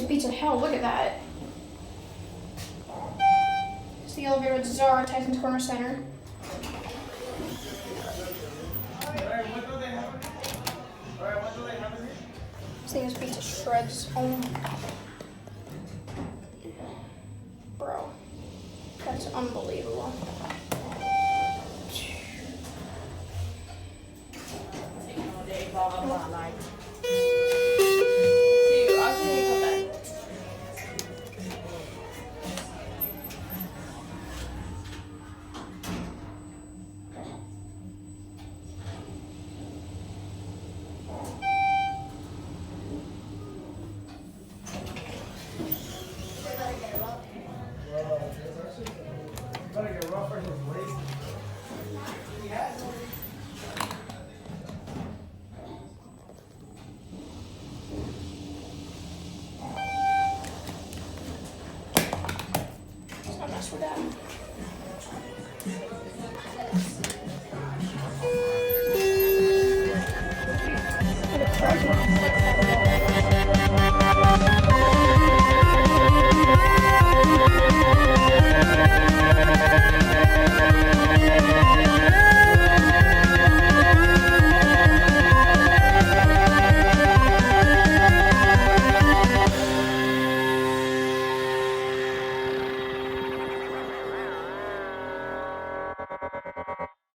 beats in hell. Look at that. It's the elevator with Zara, Tysons Corner Center. This thing is beat to shreds. Oh. Bro. That's unbelievable. Taking all day, blah, blah, blah, like.